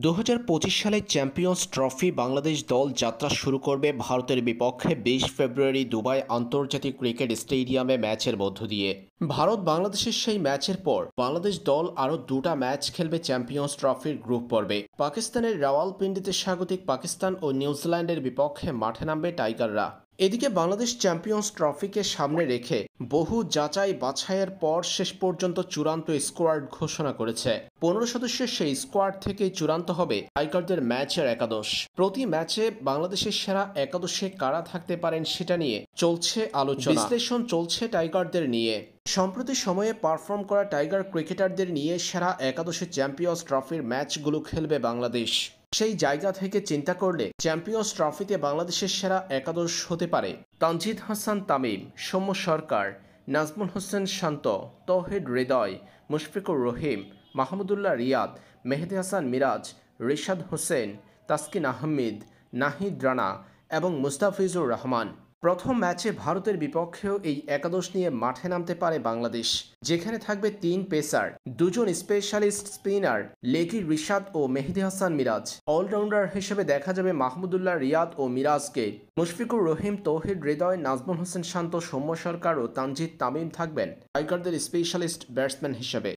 2025 সালে champions trophy Bangladesh দল যাত্রা শুরু করবে ভারতের বিপক্ষে 20 ফেব্রুয়ারি দুবাই আন্তর্জাতিক ক্রিকেট স্টেডিয়ামে ম্যাচের মধ্য দিয়ে। ভারত বাংলাদেশের সেই ম্যাচের পর বাংলাদেশ দল আরও দুটা ম্যাচ খেলবে চ্যাম্পিয়ন্স ট্রফির গ্রুপ পর্বে। পাকিস্তানের রাওয়ালপিন্ডিতে স্বাগতিক পাকিস্তান ও নিউজিল্যান্ডের বিপক্ষে মাঠে নামবে টাইগাররা। এদিকে বাংলাদেশ চ্যাম্পিয়ন্স ট্রফিকে সামনে রেখে বহু যাচাই বাছাইয়ের পর শেষ পর্যন্ত চূড়ান্ত স্কোয়াড ঘোষণা করেছে। 15 সদস্যের সেই স্কোয়াড থেকেই চূড়ান্ত হবে টাইগারদের ম্যাচের একাদশ। প্রতি ম্যাচে বাংলাদেশের সেরা একাদশে কারা থাকতে পারেন সেটা নিয়ে চলছে আলোচনা, বিশ্লেষণ চলছে টাইগারদের নিয়ে। সম্প্রতি সময়ে পারফর্ম করা টাইগার ক্রিকেটারদের নিয়ে সেরা একাদশে চ্যাম্পিয়ন্স ট্রফির ম্যাচগুলো খেলবে বাংলাদেশ। সেই জায়গা থেকে চিন্তা করলে চ্যাম্পিয়ন্স ট্রফিতে বাংলাদেশের সেরা একাদশ হতে পারে তানজিদ হাসান তামিম, সৌম্য সরকার, নাজমুল হোসেন শান্ত, তৌহিদ হৃদয়, মুশফিকুর রহিম, মাহমুদুল্লাহ রিয়াদ, মেহেদী হাসান মিরাজ, রিশাদ হোসেন, তাসকিন আহমেদ, নাহিদ রানা এবং মুস্তাফিজুর রহমান। প্রথম ম্যাচে ভারতের বিপক্ষেও এই একাদশ নিয়ে মাঠে নামতে পারে বাংলাদেশ, যেখানে থাকবে 3 পেসার, 2 জন স্পেশালিস্ট স্পিনার লেগি রিশাদ ও মেহেদী হাসান মিরাজ। অলরাউন্ডার হিসেবে দেখা যাবে মাহমুদুল্লাহ রিয়াদ ও মিরাজকে। মুশফিকুর রহিম, তৌহিদ হৃদয়, নাজমুল হোসেন শান্ত, সৌম্য সরকার ও তানজিদ তামিম থাকবেন টাইগারদের স্পেশালিস্ট ব্যাটসম্যান হিসেবে।